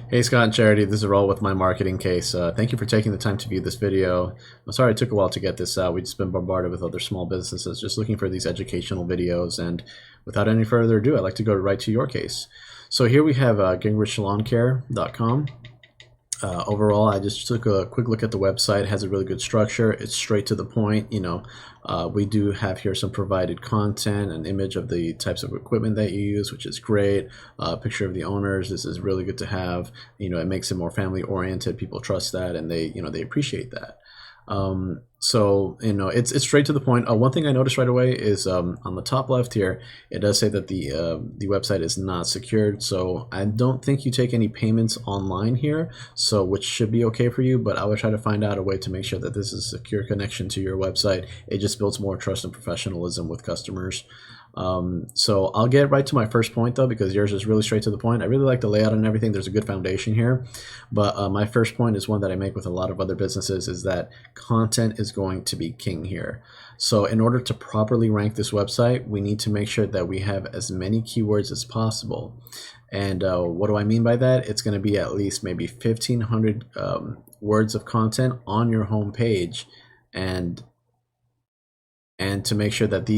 Hey Scott and Charity, this is Roll with my marketing case. Thank you for taking the time to view this video. I'm sorry it took a while to get this out. We've just been bombarded with other small businesses just looking for these educational videos. And without any further ado, I'd like to go right to your case. So here we have GingerichLawnCare.com. Overall, I just took a quick look at the website. It has a really good structure. It's straight to the point. We do have here some provided content, an image of the types of equipment that you use, which is great. A picture of the owners. This is really good to have. It makes it more family oriented. People trust that, and they appreciate that. It's straight to the point. One thing I noticed right away is on the top left here, it does say that the website is not secured. So I don't think you take any payments online here, so which should be okay for you. But I would try to find out a way to make sure that this is a secure connection to your website. It just builds more trust and professionalism with customers. So I'll get right to my first point though, because yours is really straight to the point. I really like the layout and everything. There's a good foundation here, but my first point is one that I make with a lot of other businesses, is that content is going to be king here. So in order to properly rank this website, we need to make sure that we have as many keywords as possible. And what do I mean by that? It's going to be at least maybe 1,500 words of content on your home page, and to make sure that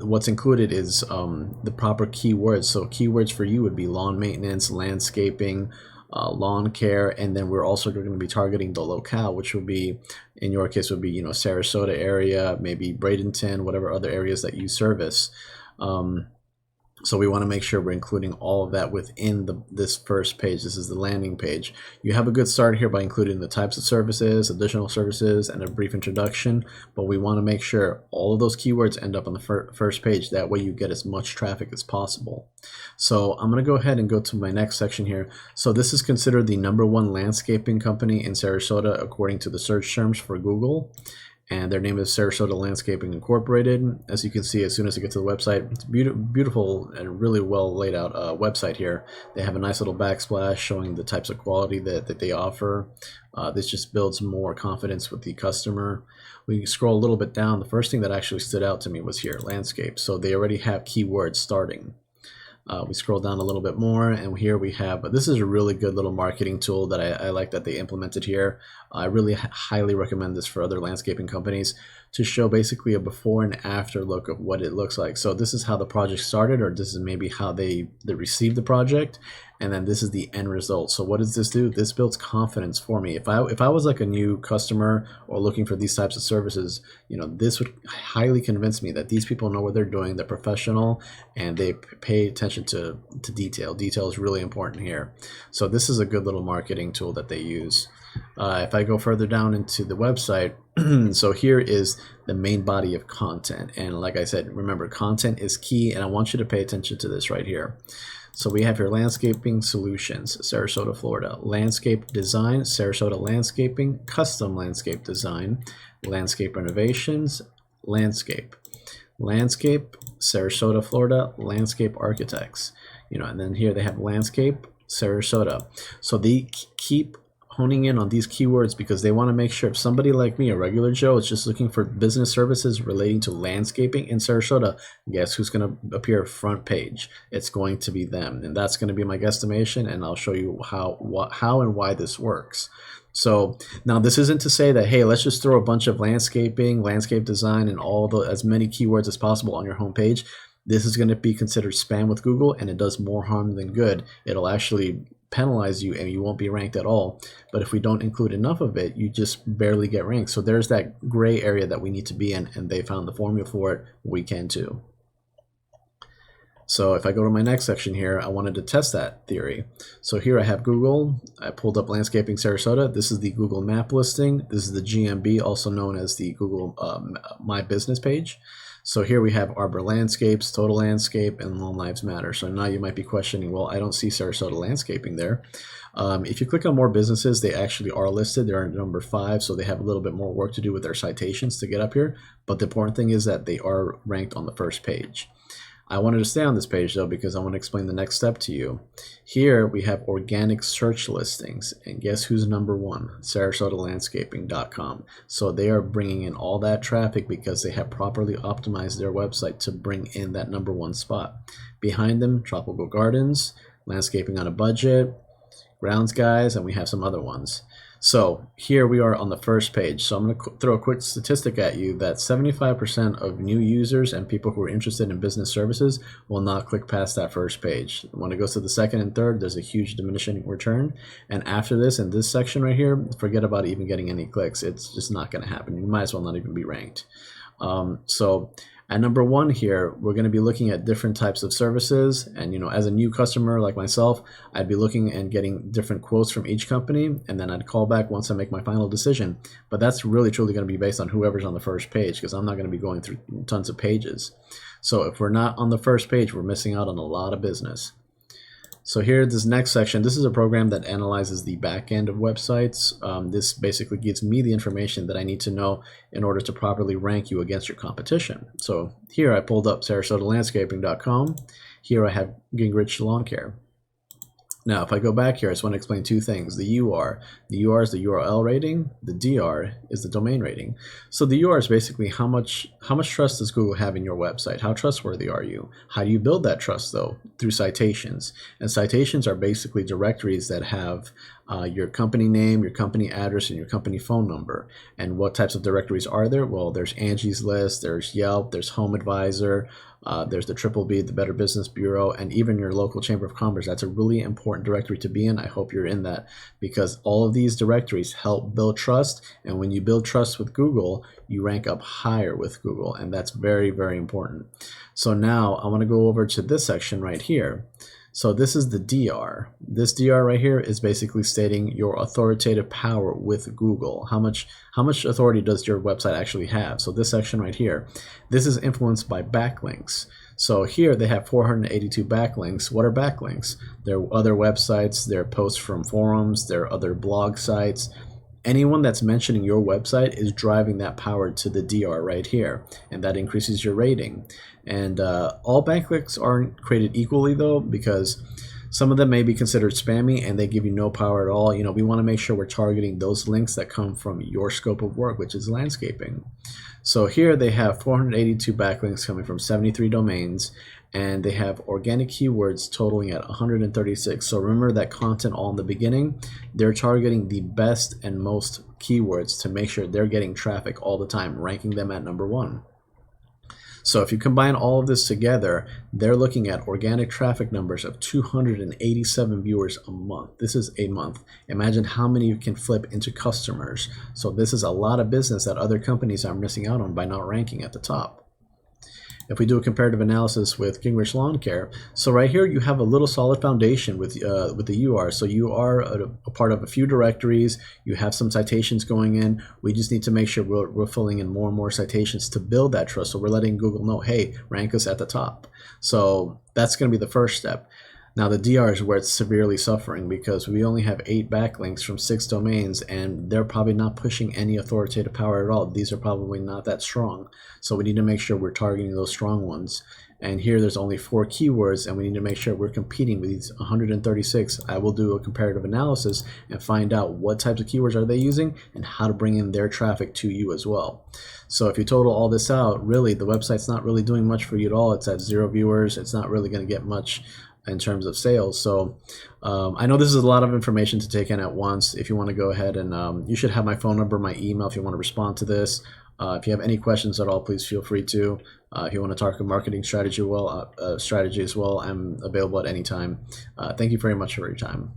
what's included is the proper keywords. So keywords for you would be lawn maintenance, landscaping, lawn care, and then we're also going to be targeting the locale, which will be, in your case, would be Sarasota area, maybe Bradenton, whatever other areas that you service. So we want to make sure we're including all of that within this first page. This is the landing page. You have a good start here by including the types of services, additional services, and a brief introduction, but we want to make sure all of those keywords end up on the first page. That way you get as much traffic as possible. So I'm going to go ahead and go to my next section here. So this is considered the #1 landscaping company in Sarasota according to the search terms for Google. And their name is Sarasota Landscaping Incorporated. As you can see, as soon as I get to the website, it's beautiful and really well laid out website here. They have a nice little backsplash showing the types of quality that they offer. This just builds more confidence with the customer. We scroll a little bit down. The first thing that actually stood out to me was here, landscape. So they already have keywords starting. We scroll down a little bit more, and here we have, this is a really good little marketing tool that I like that they implemented here. I really highly recommend this for other landscaping companies, to show basically a before and after look of what it looks like. So this is how the project started, or this is maybe how they received the project, and then this is the end result. So what does this do? This builds confidence for me. If I was like a new customer or looking for these types of services, this would highly convince me that these people know what they're doing, they're professional, and they pay attention to detail. Detail is really important here. So this is a good little marketing tool that they use. If I go further down into the website, so here is the main body of content. And like I said, remember, content is key, and I want you to pay attention to this right here. So we have here landscaping solutions, Sarasota, Florida, landscape design, Sarasota landscaping, custom landscape design, landscape renovations, landscape, Sarasota, Florida, landscape architects, and then here they have landscape, Sarasota. So they keep honing in on these keywords because they want to make sure if somebody like me, a regular Joe, is just looking for business services relating to landscaping in Sarasota, guess who's going to appear front page? It's going to be them, and that's going to be my guesstimation, and I'll show you how and why this works. So now this isn't to say that, hey, let's just throw a bunch of landscape design, and as many keywords as possible on your homepage. This is going to be considered spam with Google, and it does more harm than good. It'll actually penalize you, and you won't be ranked at all. But if we don't include enough of it, you just barely get ranked. So there's that gray area that we need to be in, and they found the formula for it. We can too. So if I go to my next section here, I wanted to test that theory. So here I have Google. I pulled up landscaping Sarasota. This is the Google map listing. This is the GMB, also known as the Google My Business page. So here we have Arbor Landscapes, Total Landscape, and Lawn Lives Matter. So now you might be questioning, well, I don't see Sarasota Landscaping there. If you click on more businesses, they actually are listed. They're at number 5, so they have a little bit more work to do with their citations to get up here. But the important thing is that they are ranked on the first page. I wanted to stay on this page though because I want to explain the next step to you. Here we have organic search listings, and guess who's number 1? SarasotaLandscaping.com. So they are bringing in all that traffic because they have properly optimized their website to bring in that number 1 spot. Behind them, Tropical Gardens, Landscaping on a Budget, grounds guys, and we have some other ones. So here we are on the first page. So I'm going to throw a quick statistic at you that 75% of new users and people who are interested in business services will not click past that first page. When it goes to the second and third, there's a huge diminishing return. And after this, in this section right here, forget about even getting any clicks. It's just not going to happen. You might as well not even be ranked. So at number one here, we're going to be looking at different types of services. And, as a new customer like myself, I'd be looking and getting different quotes from each company, and then I'd call back once I make my final decision. But that's really truly going to be based on whoever's on the first page, because I'm not going to be going through tons of pages. So if we're not on the first page, we're missing out on a lot of business. So here, this next section, this is a program that analyzes the back end of websites. This basically gives me the information that I need to know in order to properly rank you against your competition. So here I pulled up SarasotaLandscaping.com. Here I have Gingerich Lawn Care. Now, if I go back here, I just want to explain two things. The UR. The UR is the URL rating. The DR is the domain rating. So the UR is basically how much trust does Google have in your website? How trustworthy are you? How do you build that trust, though? Through citations. And citations are basically directories that have your company name, your company address, and your company phone number. And what types of directories are there? Well, there's Angie's List, there's Yelp, there's Home Advisor, there's the BBB, the Better Business Bureau, and even your local Chamber of Commerce. That's a really important directory to be in. I hope you're in that, because all of these directories help build trust. And when you build trust with Google, you rank up higher with Google. And that's very, very important. So now I want to go over to this section right here. So this is the DR. This DR right here is basically stating your authoritative power with Google. How much authority does your website actually have? So this section right here, this is influenced by backlinks. So here they have 482 backlinks. What are backlinks? They're other websites, they're posts from forums, they're other blog sites. Anyone that's mentioning your website is driving that power to the DR right here, and that increases your rating. And all backlinks aren't created equally, though, because some of them may be considered spammy and they give you no power at all. We want to make sure we're targeting those links that come from your scope of work, which is landscaping. So here they have 482 backlinks coming from 73 domains, and they have organic keywords totaling at 136. So remember that content all in the beginning, they're targeting the best and most keywords to make sure they're getting traffic all the time, ranking them at number one. So if you combine all of this together, they're looking at organic traffic numbers of 287 viewers a month. This is a month. Imagine how many you can flip into customers. So this is a lot of business that other companies are missing out on by not ranking at the top. If we do a comparative analysis with Gingerich Lawn Care, so right here you have a little solid foundation with the UR. So you are a part of a few directories. You have some citations going in. We just need to make sure we're filling in more and more citations to build that trust. So we're letting Google know, hey, rank us at the top. So that's going to be the first step. Now the DR is where it's severely suffering, because we only have 8 backlinks from 6 domains, and they're probably not pushing any authoritative power at all. These are probably not that strong. So we need to make sure we're targeting those strong ones. And here there's only 4 keywords, and we need to make sure we're competing with these 136. I will do a comparative analysis and find out what types of keywords are they using and how to bring in their traffic to you as well. So if you total all this out, really the website's not really doing much for you at all. It's at 0 viewers. It's not really going to get much in terms of sales. So I know this is a lot of information to take in at once. If you want to go ahead and you should have my phone number, my email if you want to respond to this. If you have any questions at all, please feel free to. If you want to talk a marketing strategy as well, I'm available at any time. Thank you very much for your time.